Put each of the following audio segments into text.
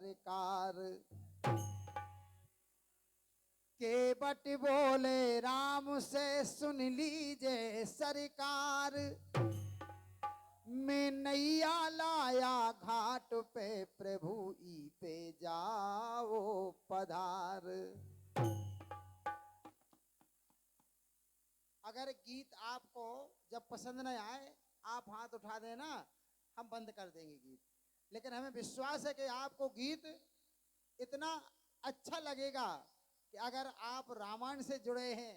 सरकार। केवट बोले राम से सुन लीजिए सरकार, मैं नैया लाया घाट पे प्रभु ई पे जाओ पधार। अगर गीत आपको जब पसंद न आए आप हाथ उठा देना, हम बंद कर देंगे गीत। लेकिन हमें विश्वास है कि आपको गीत इतना अच्छा लगेगा कि अगर आप रामायण से जुड़े हैं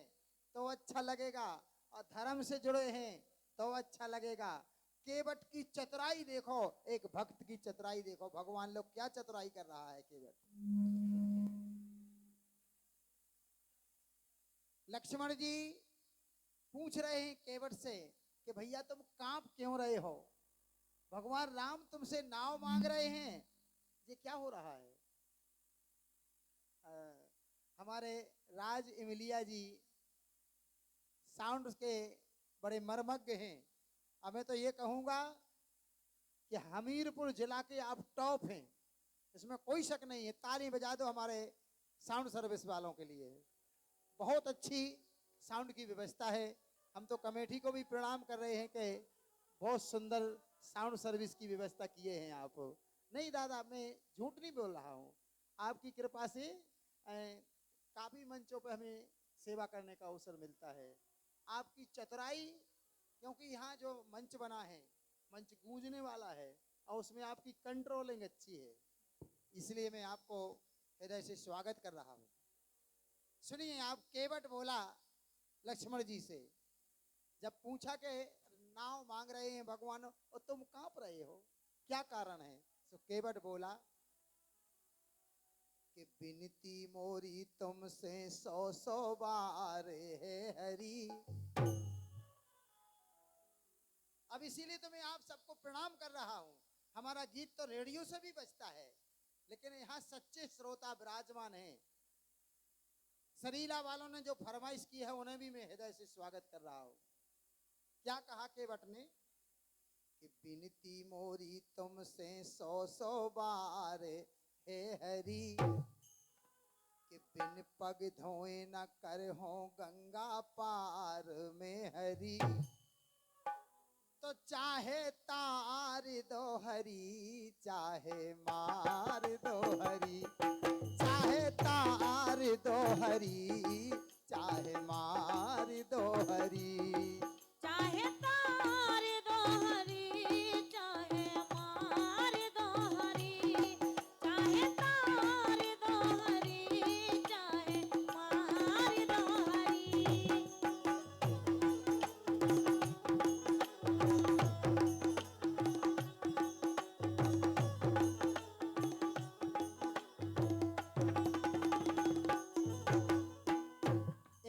तो अच्छा लगेगा, और धर्म से जुड़े हैं तो अच्छा लगेगा। केवट की चतुराई देखो, एक भक्त की चतुराई देखो, भगवान लोग क्या चतुराई कर रहा है केवट। लक्ष्मण जी पूछ रहे हैं केवट से कि भैया तुम कांप क्यों रहे हो, भगवान राम तुमसे नाव मांग रहे हैं, ये क्या हो रहा है। हमारे राज इमलिया जी साउंड के बड़े मर्मज्ञ हैं। अब मैं तो ये कहूँगा कि हमीरपुर जिला के आप टॉप हैं, इसमें कोई शक नहीं है। ताली बजा दो हमारे साउंड सर्विस वालों के लिए। बहुत अच्छी साउंड की व्यवस्था है। हम तो कमेटी को भी प्रणाम कर रहे हैं कि बहुत सुंदर साउंड सर्विस की व्यवस्था किए हैं आप। नहीं दादा, मैं झूठ नहीं बोल रहा हूँ। आपकी कृपा से काफ़ी मंचों पर हमें सेवा करने का अवसर मिलता है। आपकी चतुराई, क्योंकि यहाँ जो मंच बना है मंच गूंजने वाला है और उसमें आपकी कंट्रोलिंग अच्छी है, इसलिए मैं आपको हृदय से स्वागत कर रहा हूँ। सुनिए, आप केवट बोला लक्ष्मण जी से, जब पूछा कि नाव मांग रहे हैं भगवान और तुम कांप रहे हो, क्या कारण है। तो केवट बोला कि बिनती मोरी तुमसे 100 बार है हरि। अब इसीलिए तो मैं आप सबको प्रणाम कर रहा हूं। हमारा गीत तो रेडियो से भी बजता है, लेकिन यहाँ सच्चे श्रोता विराजमान हैं। सरीला वालों ने जो फरमाइश की है उन्हें भी मैं हृदय से स्वागत कर रहा हूं। क्या कहा केवट ने कि बिनती मोरी तुमसे 100 बार हे हरि, कि बिन पग धोए न कर हो गंगा पार में हरि। तो चाहे तार दो हरि, चाहे मार दो हरि, चाहे तार दो हरि, चाहे मार दो हरि। चाहे तार दो हरी, चाहे मार दो हरी, चाहे तार दो हरी, चाहे मार दो हरी।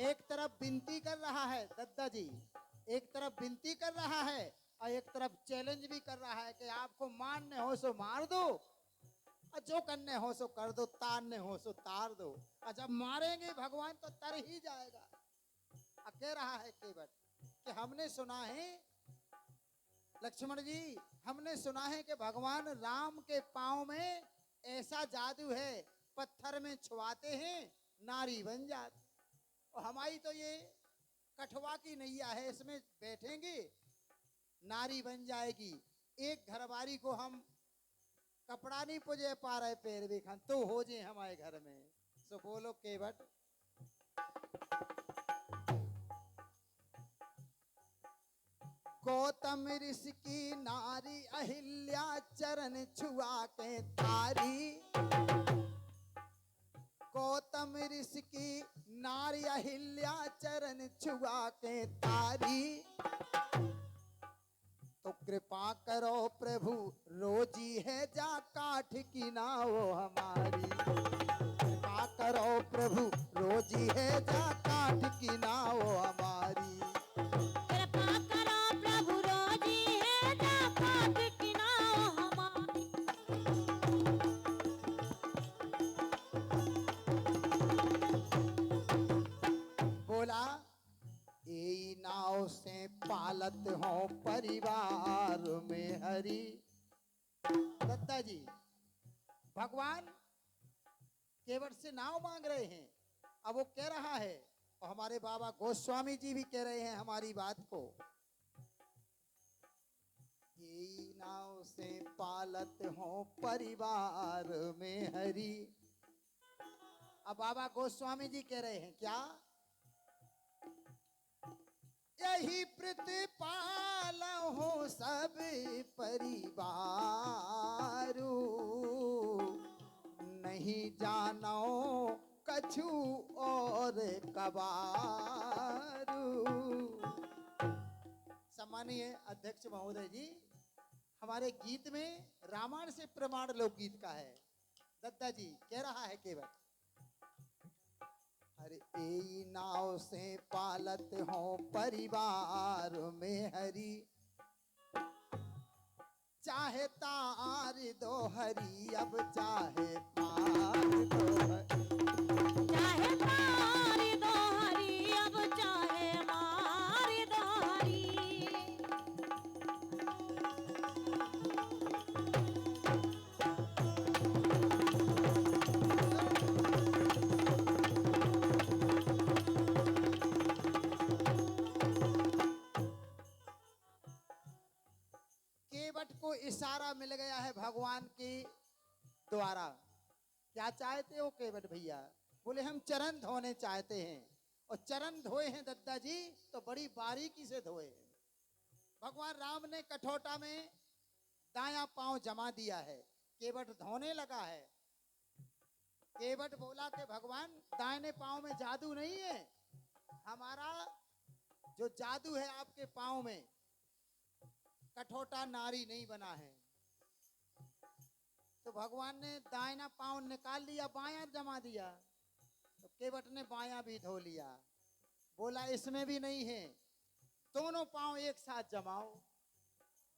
एक तरफ विनती कर रहा है दद्दा जी, एक तरफ विनती कर रहा है और एक तरफ चैलेंज भी कर रहा है कि आपको मारने हो सो मार दो, और जो करने हो सो कर दो, तारने हो सो तार दो। और जब मारेंगे भगवान तो तर ही जाएगा। कह रहा है केवट कि हमने सुना है लक्ष्मण जी, हमने सुना है कि भगवान राम के पांव में ऐसा जादू है, पत्थर में छुआते हैं नारी बन जाती। और हमारी तो ये कठवा की नैया है, इसमें बैठेंगे नारी बन जाएगी। एक घरवारी को हम कपड़ा नहीं पुजे पा रहे पैर भी खान, तो हो जाए हमारे घर में। सो बोलो केवट। गौतम ऋषि की नारी अहिल्या चरण छुआ के तारी, गौतम ऋषि की नारी अहिल्या चरण छुआ के तारी। तो कृपा करो प्रभु रोजी है जा काठ की नाव हमारी, कृपा करो प्रभु रोजी है जा काठ की नाव हमारी। कृपा करो प्रभु रोजी है जा काठ की नाव हमारी। बोला ए नाव से पालत हो परिवार में हरि। दत्ता जी भगवान केवट से नाव मांग रहे हैं। अब वो कह रहा है, और हमारे बाबा गोस्वामी जी भी कह रहे हैं हमारी बात को, ये नाव से पालत हो परिवार में हरि। अब बाबा गोस्वामी जी कह रहे हैं क्या, यही प्रतिपाल हो सब परिवार, नहीं जानो कछु और कबारू। सम्मानीय अध्यक्ष महोदय जी, हमारे गीत में रामायण से प्रमाण लोकगीत का है। दद्दा जी कह रहा है केवल, अरे ए नाव से पालत हो परिवार में हरि, चाहे तार दो हरि अब चाहे पार दो हरि। चाहे मार दो हरी अब चाहे मार दो हरी। केवट को इशारा मिल गया है भगवान के द्वारा। क्या चाहते हो केवट भैया? बोले हम चरण धोने चाहते हैं। और चरण धोए हैं दद्दा जी तो बड़ी बारीकी से धोए हैं। भगवान राम ने कठोटा में दायां पांव जमा दिया है, केवट धोने लगा है। केवट बोला कि भगवान दाहिने पांव में जादू नहीं है, हमारा जो जादू है आपके पांव में, कठोटा नारी नहीं बना है। तो भगवान ने दाहिना पांव निकाल लिया, बायां जमा दिया। तो केवट ने बायां भी धो लिया। बोला इसमें भी नहीं है, दोनों पांव एक साथ जमाओ।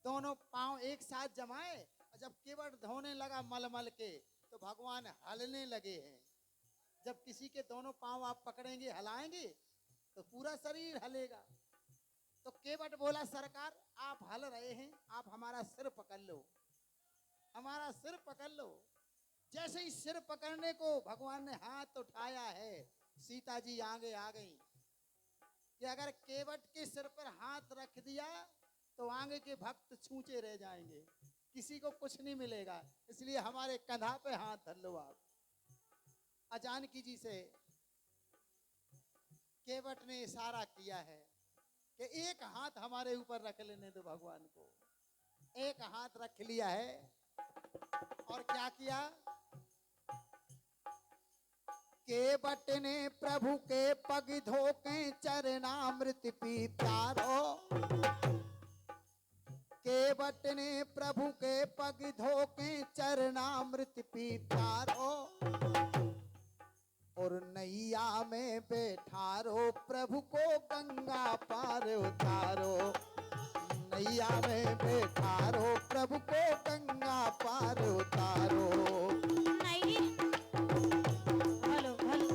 दोनों पांव एक साथ जमाए, और जब केवट धोने लगा मलमल के, तो भगवान हलने लगे हैं। जब किसी के दोनों पांव आप पकड़ेंगे, हिलाएंगे, तो पूरा शरीर हलेगा। तो केवट बोला सरकार आप हल रहे हैं, आप हमारा सिर पकड़ लो, हमारा सिर पकड़ लो। जैसे ही सिर पकड़ने को भगवान ने हाथ उठाया है, सीता जी आगे आ गई कि अगर केवट के सिर पर हाथ रख दिया तो आगे के भक्त छूचे रह जाएंगे, किसी को कुछ नहीं मिलेगा, इसलिए हमारे कंधा पे हाथ धर लो आप। अजानकी जी से केवट ने इशारा किया है कि एक हाथ हमारे ऊपर रख लेने दो भगवान को। एक हाथ रख लिया है, और क्या किया, केवट ने प्रभु के पग धोके चरणामृत पी प्यारो। केवट ने प्रभु के पग धोके चरणामृत पी प्यारो, और नैया में बैठारो प्रभु को गंगा पार उतारो। नैया में बैठारो प्रभु को गंगा पार उतारो। नहीं हेलो हेलो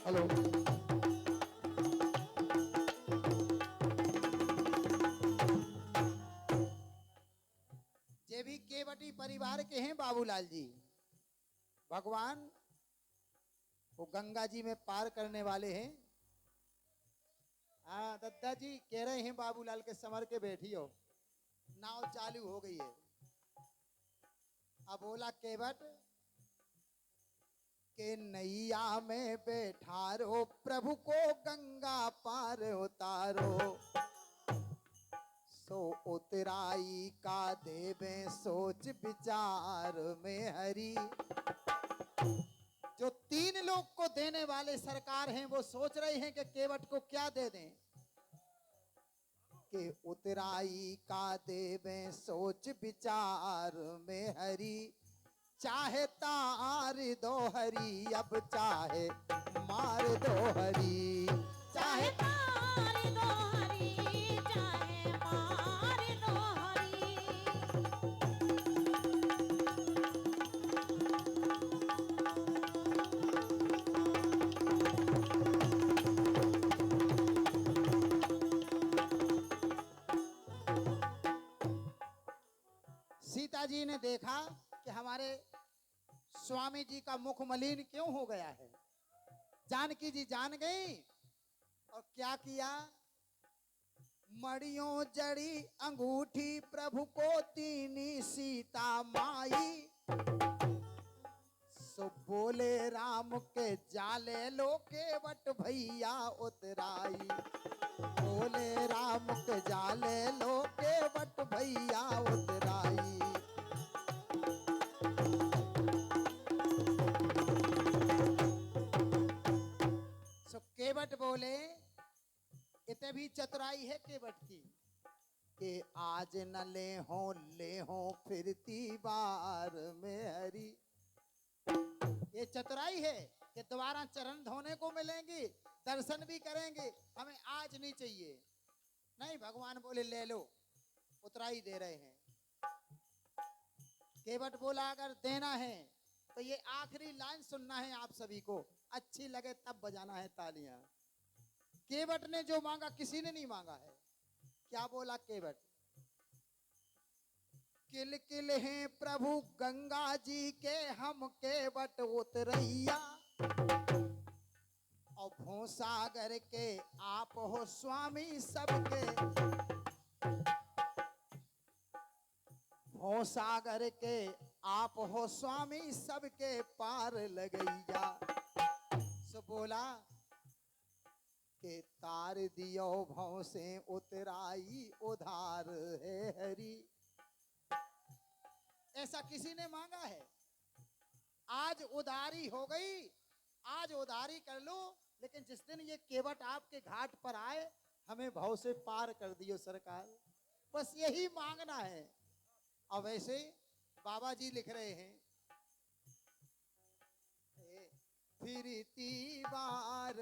हेलो, ये भी केवटी परिवार के हैं बाबूलाल जी। भगवान वो गंगा जी में पार करने वाले हैं। हाँ दद्दा जी कह रहे हैं बाबूलाल के समर के बैठियो, नाव चालू हो गई है। अब बोला केवट के नैया में बैठारो प्रभु को गंगा पार उतारो। सो उतराई का देवे सोच विचार में हरि। जो 3 लोग को देने वाले सरकार हैं वो सोच रहे हैं कि केवट को क्या दे दें। कि उतराई का देवे सोच विचार में हरि। चाहे तार दो हरि अब चाहे मार दो हरि। चाहे मार दो हरी चाहे मार दो हरी। जी ने देखा कि हमारे स्वामी जी का मुख मलिन क्यों हो गया है। जानकी जी जान गई और क्या किया, मड़ियों जड़ी अंगूठी प्रभु को तीनी सीता माई। सो बोले राम के जाले लो केवट भैया उतराई। बोले राम के जाले लो केवट भैया उतराई। सो केवट बोले, इतने भी चतुराई है केवट की कि आज न ले हो फिरती बार में हरी। ये चतुराई है कि दोबारा चरण धोने को मिलेंगे, दर्शन भी करेंगे, हमें आज नहीं चाहिए। नहीं, भगवान बोले ले लो, उतराई दे रहे हैं। केवट बोला अगर देना है तो ये आखिरी लाइन सुनना है आप सभी को, अच्छी लगे तब बजाना है तालियां। केवट ने जो मांगा किसी ने नहीं मांगा है। क्या बोला केवट, किल किल हैं प्रभु गंगा जी के हम केवट उतरैया। और भोसागर के आप हो स्वामी सबके, भोसागर के आप हो स्वामी सबके पार लगैया। सो बोला के तार दियो भौ से उतराई उधार है हरी। ऐसा किसी ने मांगा है? आज उधारी हो गई, आज उधारी कर लो, लेकिन जिस दिन ये केवट आपके घाट पर आए हमें भव से पार कर दियो सरकार, बस यही मांगना है। और वैसे बाबा जी लिख रहे हैं, फिरती बार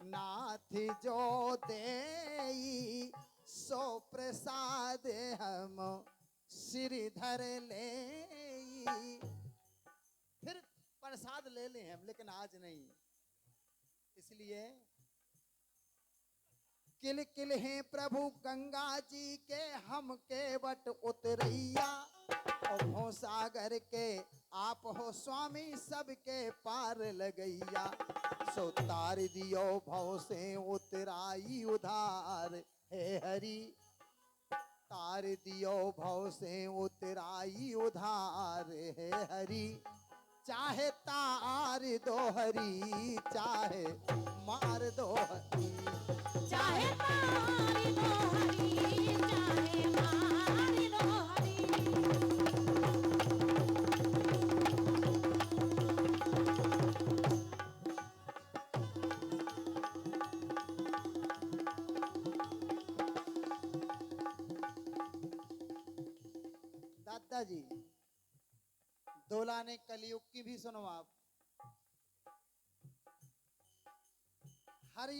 नाथ जो देई सो प्रसाद हम श्रीधर ले। फिर प्रसाद ले लें हम, लेकिन आज नहीं। इसलिए किल किल हैं प्रभु गंगा जी के हम केवट उतरैया। और भोसागर के आप हो स्वामी सबके पार लगैया। सो तार दियो भव से उतराई उधार है हरी। तार दियो भव से उतराई उधार है हरी। चाहे तार दो हरी, चाहे मार दो हरी। चाहे मारी दो हरी, चाहे मारी दो हरी। दादाजी, दोला ने कलयुग की भी सुनो आप।